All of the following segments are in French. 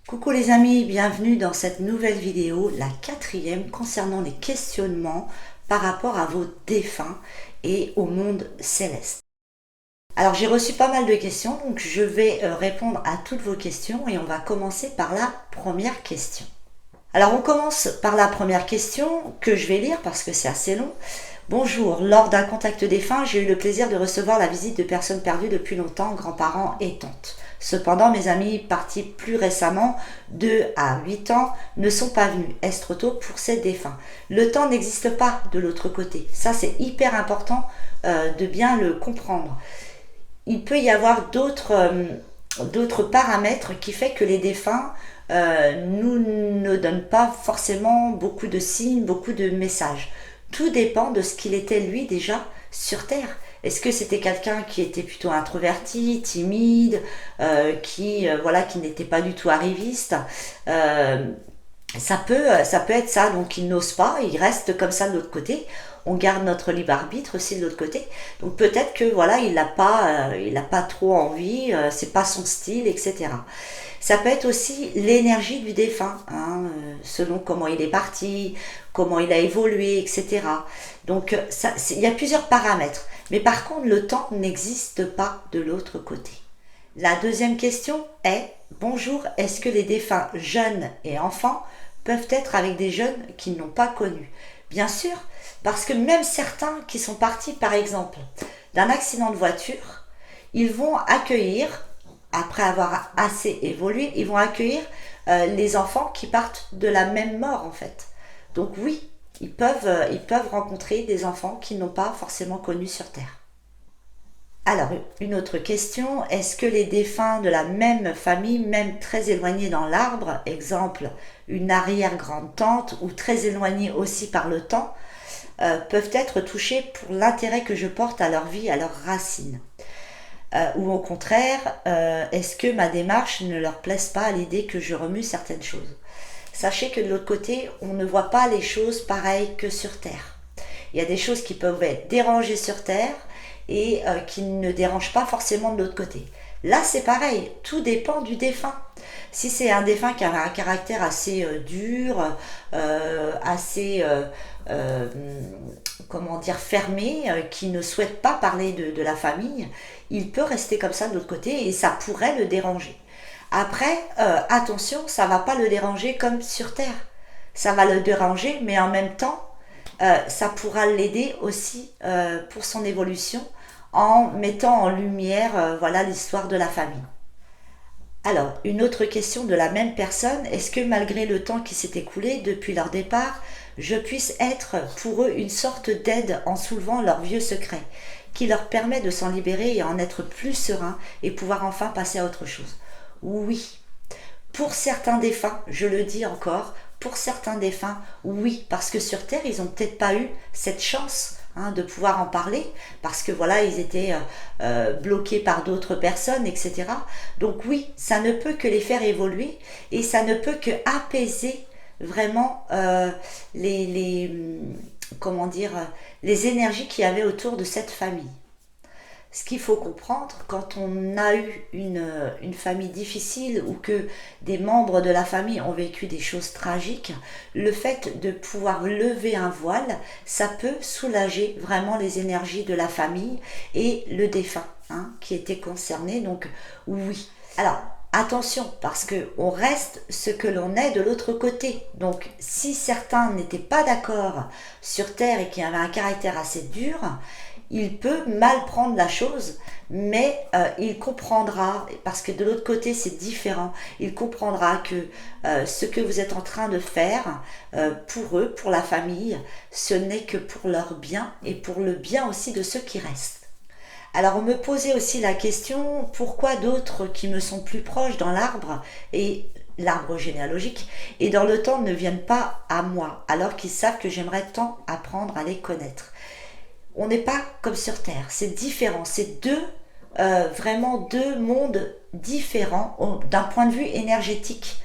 Coucou les amis, bienvenue dans cette nouvelle vidéo, la 4e concernant les questionnements par rapport à vos défunts et au monde céleste. Alors j'ai reçu pas mal de questions, donc je vais répondre à toutes vos questions et on va commencer par la première question. Alors on commence par la première question que je vais lire parce que c'est assez long. Bonjour, lors d'un contact défunt, j'ai eu le plaisir de recevoir la visite de personnes perdues depuis longtemps, grands-parents et tantes. Cependant, mes amis partis plus récemment, 2 à 8 ans, ne sont pas venus. Est-ce trop tôt pour ces défunts? Le temps n'existe pas de l'autre côté. Ça, c'est hyper important de bien le comprendre. Il peut y avoir d'autres paramètres qui fait que les défunts nous ne donnent pas forcément beaucoup de signes, beaucoup de messages. Tout dépend de ce qu'il était lui déjà sur Terre. Est-ce que c'était quelqu'un qui était plutôt introverti, timide, qui n'était pas du tout arriviste? Ça peut être ça, donc il n'ose pas, il reste comme ça de l'autre côté. On garde notre libre arbitre aussi de l'autre côté. Donc peut-être que voilà, il n'a pas trop envie, c'est pas son style, etc. Ça peut être aussi l'énergie du défunt, selon comment il est parti, comment il a évolué, etc. Donc il y a plusieurs paramètres. Mais par contre, le temps n'existe pas de l'autre côté. La deuxième question est, bonjour, est-ce que les défunts jeunes et enfants peuvent être avec des jeunes qu'ils n'ont pas connus? Bien sûr, parce que même certains qui sont partis, par exemple, d'un accident de voiture, ils vont accueillir, après avoir assez évolué, ils vont accueillir les enfants qui partent de la même mort en fait. Donc oui, ils peuvent rencontrer des enfants qu'ils n'ont pas forcément connus sur Terre. Alors, une autre question, est-ce que les défunts de la même famille, même très éloignés dans l'arbre, exemple une arrière-grande-tante ou très éloignés aussi par le temps, peuvent être touchés pour l'intérêt que je porte à leur vie, à leurs racines? Ou au contraire, est-ce que ma démarche ne leur plaise pas à l'idée que je remue certaines choses? Sachez que de l'autre côté, on ne voit pas les choses pareilles que sur Terre. Il y a des choses qui peuvent être dérangées sur Terre et qui ne dérangent pas forcément de l'autre côté. Là, c'est pareil, tout dépend du défunt. Si c'est un défunt qui a un caractère assez dur, assez fermé, qui ne souhaite pas parler de la famille, il peut rester comme ça de l'autre côté et ça pourrait le déranger. Après, attention, ça va pas le déranger comme sur Terre. Ça va le déranger, mais en même temps, ça pourra l'aider aussi pour son évolution en mettant en lumière l'histoire de la famille. Alors, une autre question de la même personne, est-ce que malgré le temps qui s'est écoulé depuis leur départ, je puisse être pour eux une sorte d'aide en soulevant leurs vieux secrets, qui leur permet de s'en libérer et en être plus serein et pouvoir enfin passer à autre chose? Oui. Pour certains défunts, je le dis encore, pour certains défunts, oui, parce que sur Terre, ils n'ont peut-être pas eu cette chance de pouvoir en parler, parce que ils étaient bloqués par d'autres personnes, etc. Donc oui, ça ne peut que les faire évoluer et ça ne peut que apaiser vraiment les énergies qu'il y avait autour de cette famille. Ce qu'il faut comprendre, quand on a eu une famille difficile ou que des membres de la famille ont vécu des choses tragiques, le fait de pouvoir lever un voile, ça peut soulager vraiment les énergies de la famille et le défunt qui était concerné. Donc oui. Alors, attention, parce qu'on reste ce que l'on est de l'autre côté. Donc, si certains n'étaient pas d'accord sur Terre et qui avaient un caractère assez dur, il peut mal prendre la chose, mais il comprendra, parce que de l'autre côté c'est différent, il comprendra que ce que vous êtes en train de faire pour eux, pour la famille, ce n'est que pour leur bien et pour le bien aussi de ceux qui restent. Alors on me posait aussi la question, pourquoi d'autres qui me sont plus proches dans l'arbre et l'arbre généalogique et dans le temps ne viennent pas à moi, alors qu'ils savent que j'aimerais tant apprendre à les connaître? On n'est pas comme sur Terre, c'est différent, c'est vraiment deux mondes différents d'un point de vue énergétique.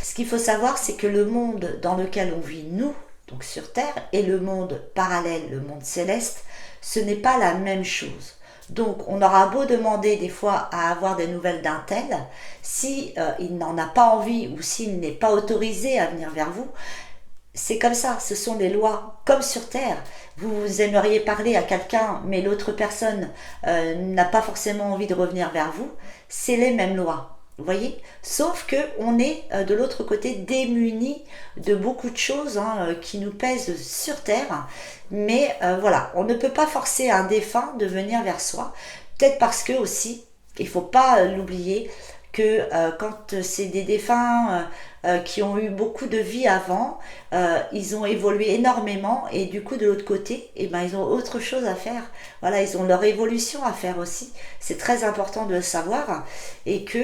Ce qu'il faut savoir, c'est que le monde dans lequel on vit, nous, donc sur Terre, et le monde parallèle, le monde céleste, ce n'est pas la même chose. Donc on aura beau demander des fois à avoir des nouvelles d'un tel, si il n'en a pas envie ou s'il n'est pas autorisé à venir vers vous, c'est comme ça, ce sont les lois, comme sur Terre. Vous aimeriez parler à quelqu'un, mais l'autre personne n'a pas forcément envie de revenir vers vous, c'est les mêmes lois. Vous voyez? Sauf que on est de l'autre côté démunis de beaucoup de choses qui nous pèsent sur Terre. Mais voilà, on ne peut pas forcer un défunt de venir vers soi. Peut-être parce que aussi, il ne faut pas l'oublier, que quand c'est des défunts qui ont eu beaucoup de vie avant, ils ont évolué énormément et du coup de l'autre côté, eh ben, ils ont autre chose à faire. Voilà, ils ont leur évolution à faire aussi. C'est très important de le savoir et que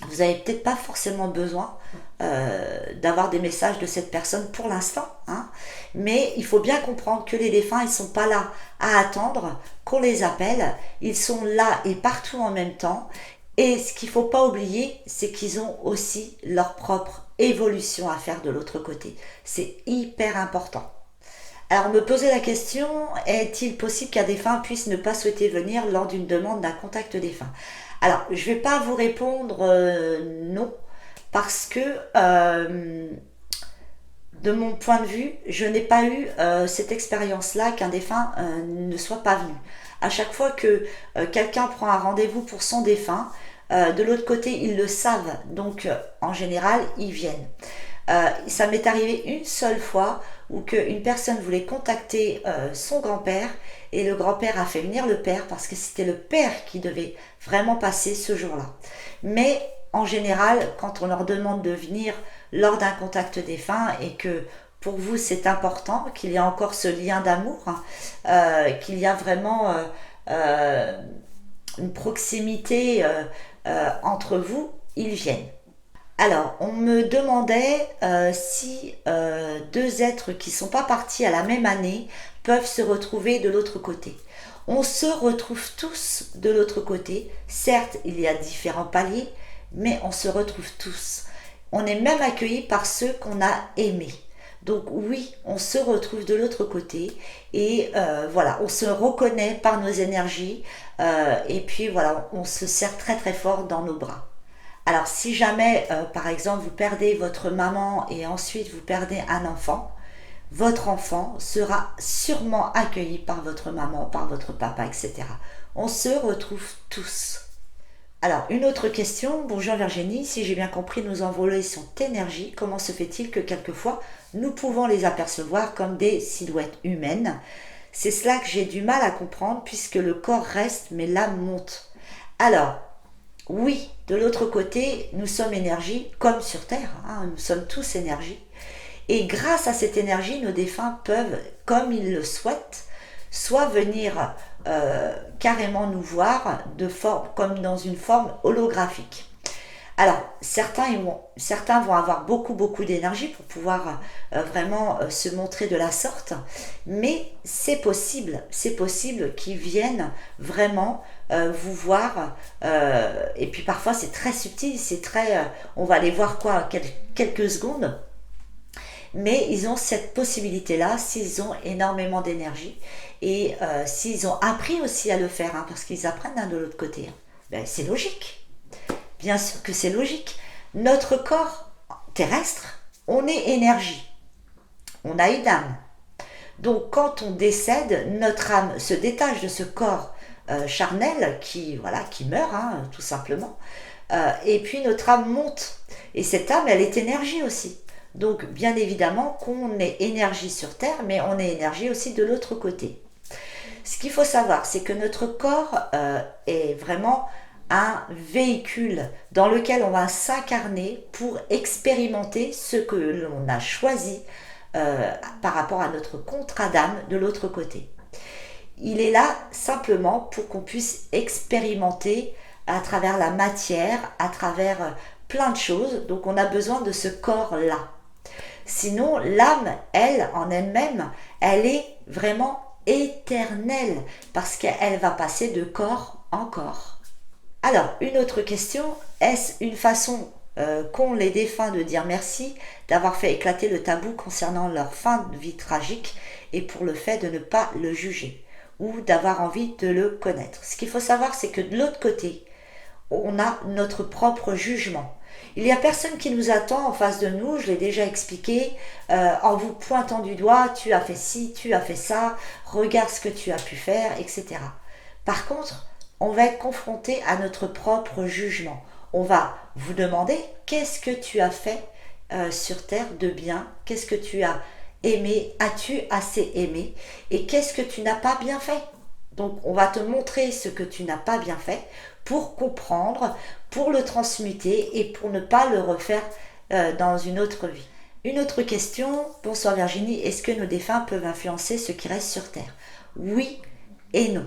vous n'avez peut-être pas forcément besoin d'avoir des messages de cette personne pour l'instant, hein. Mais il faut bien comprendre que les défunts, ils ne sont pas là à attendre qu'on les appelle, ils sont là et partout en même temps. Et ce qu'il ne faut pas oublier, c'est qu'ils ont aussi leur propre évolution à faire de l'autre côté. C'est hyper important. Alors, on me posait la question, est-il possible qu'un défunt puisse ne pas souhaiter venir lors d'une demande d'un contact défunt? Alors, je ne vais pas vous répondre non, parce que de mon point de vue, je n'ai pas eu cette expérience-là qu'un défunt ne soit pas venu. À chaque fois que quelqu'un prend un rendez-vous pour son défunt, de l'autre côté, ils le savent, donc en général, ils viennent. Ça m'est arrivé une seule fois où une personne voulait contacter son grand-père et le grand-père a fait venir le père parce que c'était le père qui devait vraiment passer ce jour-là. Mais en général, quand on leur demande de venir lors d'un contact défunt et que pour vous c'est important, qu'il y a encore ce lien d'amour, qu'il y a vraiment une proximité entre vous, ils viennent. Alors, on me demandait si deux êtres qui ne sont pas partis à la même année peuvent se retrouver de l'autre côté. On se retrouve tous de l'autre côté. Certes, il y a différents paliers, mais on se retrouve tous. On est même accueillis par ceux qu'on a aimés. Donc oui, on se retrouve de l'autre côté et voilà, on se reconnaît par nos énergies et puis voilà, on se serre très très fort dans nos bras. Alors si jamais, par exemple, vous perdez votre maman et ensuite vous perdez un enfant, votre enfant sera sûrement accueilli par votre maman, par votre papa, etc. On se retrouve tous. Alors, une autre question. Bonjour Virginie, si j'ai bien compris, nos envolées sont énergie. Comment se fait-il que quelquefois, nous pouvons les apercevoir comme des silhouettes humaines? C'est cela que j'ai du mal à comprendre puisque le corps reste mais l'âme monte. Alors, oui, de l'autre côté, nous sommes énergie comme sur Terre. Nous sommes tous énergie. Et grâce à cette énergie, nos défunts peuvent, comme ils le souhaitent, soit venir carrément nous voir comme dans une forme holographique. Alors, certains vont avoir beaucoup d'énergie pour pouvoir vraiment se montrer de la sorte, mais c'est possible qu'ils viennent vraiment vous voir, et puis parfois c'est très subtil, on va les voir quelques secondes, mais ils ont cette possibilité-là s'ils ont énormément d'énergie et s'ils ont appris aussi à le faire, parce qu'ils apprennent de l'autre côté. Ben, c'est logique. Bien sûr que c'est logique. Notre corps terrestre, on est énergie. On a une âme. Donc quand on décède, notre âme se détache de ce corps charnel qui meurt, tout simplement. Et puis notre âme monte. Et cette âme, elle est énergie aussi. Donc bien évidemment qu'on est énergie sur Terre, mais on est énergie aussi de l'autre côté. Ce qu'il faut savoir, c'est que notre corps est vraiment un véhicule dans lequel on va s'incarner pour expérimenter ce que l'on a choisi par rapport à notre contrat d'âme de l'autre côté. Il est là simplement pour qu'on puisse expérimenter à travers la matière, à travers plein de choses. Donc on a besoin de ce corps-là. Sinon, l'âme, elle, en elle-même, elle est vraiment éternelle parce qu'elle va passer de corps en corps. Alors, une autre question, est-ce une façon qu'ont les défunts de dire merci d'avoir fait éclater le tabou concernant leur fin de vie tragique et pour le fait de ne pas le juger? ou d'avoir envie de le connaître. Ce qu'il faut savoir, c'est que de l'autre côté, on a notre propre jugement. Il n'y a personne qui nous attend en face de nous, je l'ai déjà expliqué, en vous pointant du doigt, tu as fait ci, tu as fait ça, regarde ce que tu as pu faire, etc. Par contre, on va être confronté à notre propre jugement. On va vous demander qu'est-ce que tu as fait sur Terre de bien, qu'est-ce que tu as aimé, as-tu assez aimé, et qu'est-ce que tu n'as pas bien fait. Donc on va te montrer ce que tu n'as pas bien fait pour comprendre, pour le transmuter et pour ne pas le refaire dans une autre vie. Une autre question, bonsoir Virginie, est-ce que nos défunts peuvent influencer ceux qui restent sur Terre? Oui et non.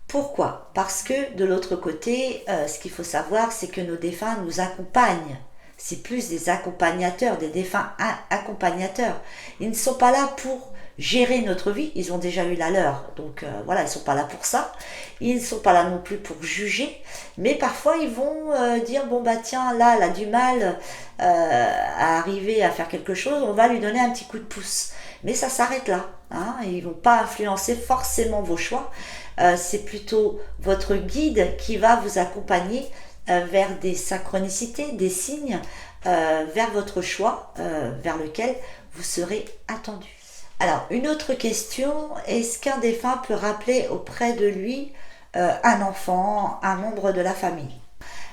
Pourquoi? Parce que de l'autre côté, ce qu'il faut savoir, c'est que nos défunts nous accompagnent. C'est plus des accompagnateurs, des défunts accompagnateurs. Ils ne sont pas là pour gérer notre vie, ils ont déjà eu la leur, donc voilà, ils ne sont pas là pour ça. Ils ne sont pas là non plus pour juger, mais parfois ils vont dire, bon bah tiens, là, elle a du mal à arriver à faire quelque chose, on va lui donner un petit coup de pouce. Mais ça s'arrête là, hein. Ils ne vont pas influencer forcément vos choix, c'est plutôt votre guide qui va vous accompagner vers des synchronicités, des signes, vers votre choix, vers lequel vous serez attendu. Alors, une autre question, est-ce qu'un défunt peut rappeler auprès de lui un enfant, un membre de la famille?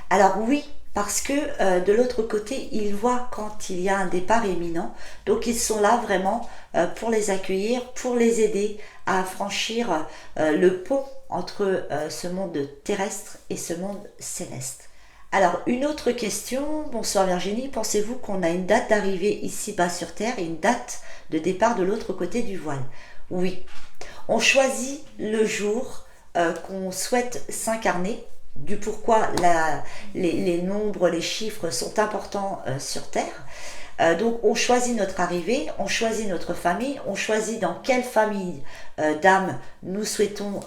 Alors oui, parce que de l'autre côté, ils voient quand il y a un départ imminent, donc ils sont là vraiment pour les accueillir, pour les aider à franchir le pont entre ce monde terrestre et ce monde céleste. Alors, une autre question, bonsoir Virginie, pensez-vous qu'on a une date d'arrivée ici-bas sur Terre et une date de départ de l'autre côté du voile? Oui, on choisit le jour qu'on souhaite s'incarner, du pourquoi les nombres, les chiffres sont importants sur Terre. Donc on choisit notre arrivée, on choisit notre famille, on choisit dans quelle famille d'âmes nous souhaitons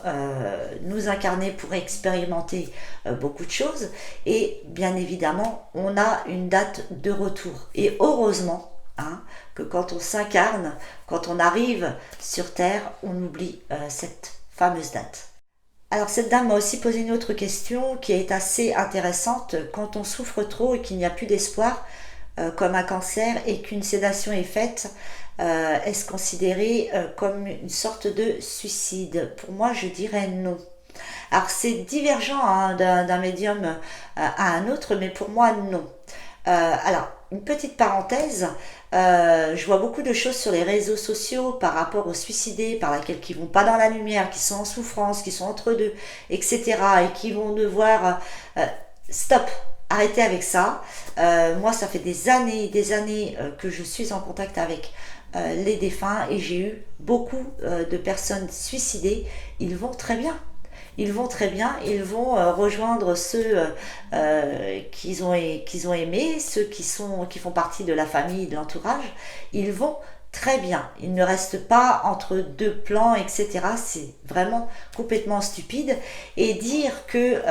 nous incarner pour expérimenter beaucoup de choses. Et bien évidemment, on a une date de retour. Et heureusement, hein, que quand on s'incarne, quand on arrive sur Terre, on oublie cette fameuse date. Alors cette dame m'a aussi posé une autre question qui est assez intéressante. Quand on souffre trop et qu'il n'y a plus d'espoir, comme un cancer, et qu'une sédation est faite, est-ce considéré comme une sorte de suicide? Pour moi, je dirais non. Alors c'est divergent hein, d'un médium à un autre, mais pour moi, non. Alors, une petite parenthèse, je vois beaucoup de choses sur les réseaux sociaux par rapport aux suicidés, par laquelle qui vont pas dans la lumière, qui sont en souffrance, qui sont entre deux, etc. et qui vont devoir stop, arrêtez avec ça. Moi, ça fait des années que je suis en contact avec les défunts et j'ai eu beaucoup de personnes suicidées. Ils vont très bien. Ils vont très bien, ils vont rejoindre ceux qu'ils ont aimés, ceux qui font partie de la famille, de l'entourage. Ils vont très bien. Ils ne restent pas entre deux plans, etc. C'est vraiment complètement stupide. Et dire que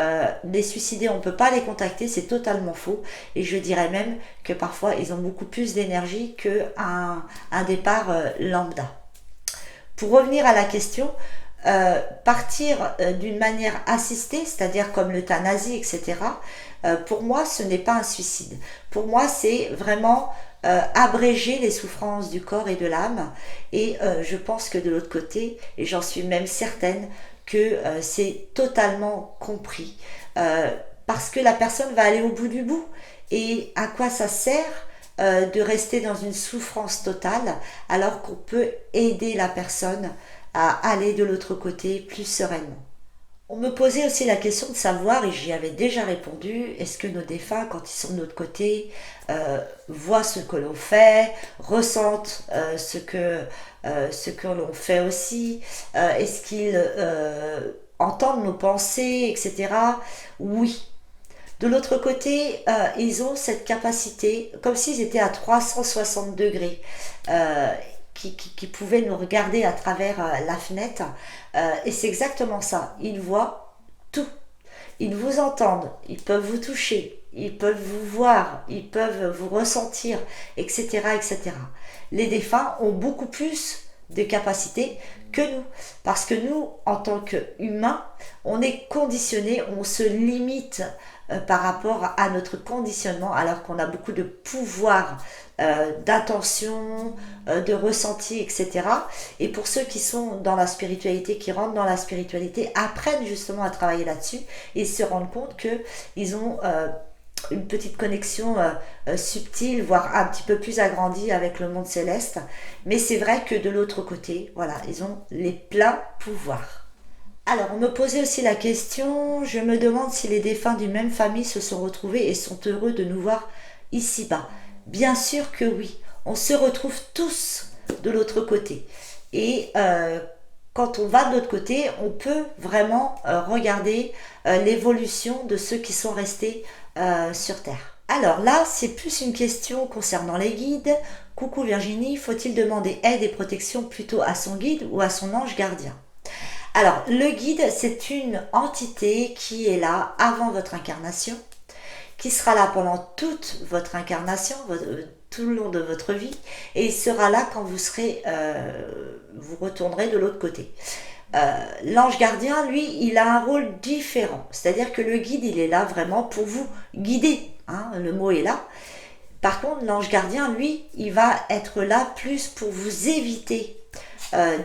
les suicidés, on ne peut pas les contacter, c'est totalement faux. Et je dirais même que parfois, ils ont beaucoup plus d'énergie qu'un départ lambda. Pour revenir à la question, partir d'une manière assistée, c'est-à-dire comme l'euthanasie, etc., pour moi, ce n'est pas un suicide. Pour moi, c'est vraiment abréger les souffrances du corps et de l'âme. Et je pense que de l'autre côté, et j'en suis même certaine, que c'est totalement compris. Parce que la personne va aller au bout du bout. Et à quoi ça sert de rester dans une souffrance totale alors qu'on peut aider la personne à aller de l'autre côté plus sereinement. On me posait aussi la question de savoir, et j'y avais déjà répondu, est-ce que nos défunts, quand ils sont de notre côté, voient ce que l'on fait, ressentent ce que l'on fait aussi, est-ce qu'ils entendent nos pensées, etc. Oui. De l'autre côté, ils ont cette capacité, comme s'ils étaient à 360 degrés, qui pouvaient nous regarder à travers la fenêtre. Et c'est exactement ça. Ils voient tout. Ils vous entendent, ils peuvent vous toucher, ils peuvent vous voir, ils peuvent vous ressentir, etc., etc. Les défunts ont beaucoup plus de capacités que nous. Parce que nous, en tant qu'humains, on est conditionnés, on se limite par rapport à notre conditionnement, alors qu'on a beaucoup de pouvoir d'intention, de ressenti, etc. Et pour ceux qui sont dans la spiritualité, qui rentrent dans la spiritualité, apprennent justement à travailler là-dessus et se rendent compte qu'ils ont une petite connexion subtile, voire un petit peu plus agrandie avec le monde céleste. Mais c'est vrai que de l'autre côté, voilà, ils ont les pleins pouvoirs. Alors, on me posait aussi la question, je me demande si les défunts d'une même famille se sont retrouvés et sont heureux de nous voir ici-bas. Bien sûr que oui, on se retrouve tous de l'autre côté. Et quand on va de l'autre côté, on peut vraiment regarder l'évolution de ceux qui sont restés sur Terre. Alors là, c'est plus une question concernant les guides. Coucou Virginie, faut-il demander aide et protection plutôt à son guide ou à son ange gardien? Alors, le guide, c'est une entité qui est là avant votre incarnation, qui sera là pendant toute votre incarnation, tout le long de votre vie, et il sera là quand vous serez, vous retournerez de l'autre côté. L'ange gardien, lui, il a un rôle différent, c'est-à-dire que le guide, il est là vraiment pour vous guider, hein, le mot est là. Par contre, l'ange gardien, lui, il va être là plus pour vous éviter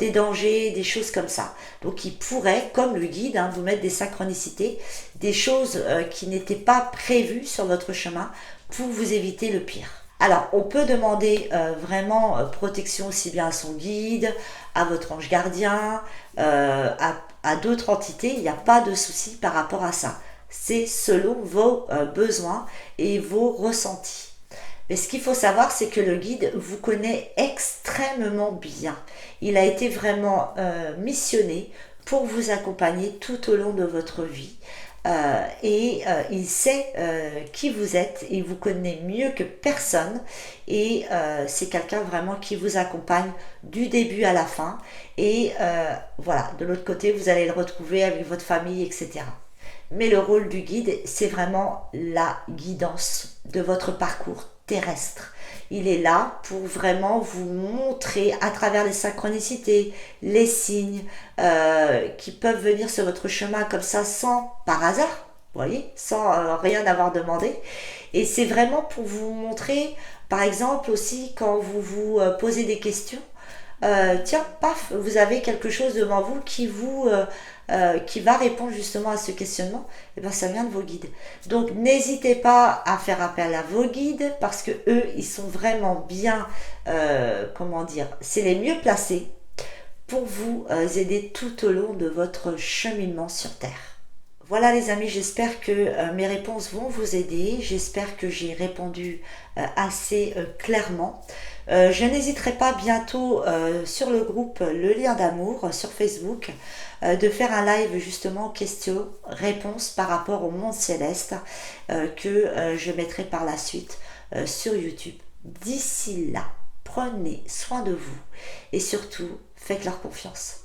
des dangers, des choses comme ça. Donc il pourrait, comme le guide, hein, vous mettre des synchronicités, des choses qui n'étaient pas prévues sur votre chemin pour vous éviter le pire. Alors on peut demander vraiment protection aussi bien à son guide, à votre ange gardien, à d'autres entités, il n'y a pas de souci par rapport à ça. C'est selon vos besoins et vos ressentis. Mais ce qu'il faut savoir, c'est que le guide vous connaît extrêmement bien. Il a été vraiment missionné pour vous accompagner tout au long de votre vie. Il sait qui vous êtes, il vous connaît mieux que personne et c'est quelqu'un vraiment qui vous accompagne du début à la fin. Et voilà, de l'autre côté, vous allez le retrouver avec votre famille, etc. Mais le rôle du guide, c'est vraiment la guidance de votre parcours terrestre. Il est là pour vraiment vous montrer à travers les synchronicités, les signes qui peuvent venir sur votre chemin comme ça sans par hasard, vous voyez, sans rien avoir demandé. Et c'est vraiment pour vous montrer, par exemple aussi quand vous vous posez des questions, tiens, paf, vous avez quelque chose devant vous qui va répondre justement à ce questionnement, et bien ça vient de vos guides. Donc n'hésitez pas à faire appel à vos guides parce que eux, ils sont vraiment bien, comment dire, c'est les mieux placés pour vous aider tout au long de votre cheminement sur Terre. Voilà les amis, j'espère que mes réponses vont vous aider, j'espère que j'ai répondu assez clairement. Je n'hésiterai pas bientôt sur le groupe Le Lien d'Amour sur Facebook de faire un live justement questions-réponses par rapport au monde céleste que je mettrai par la suite sur YouTube. D'ici là, prenez soin de vous et surtout faites leur confiance.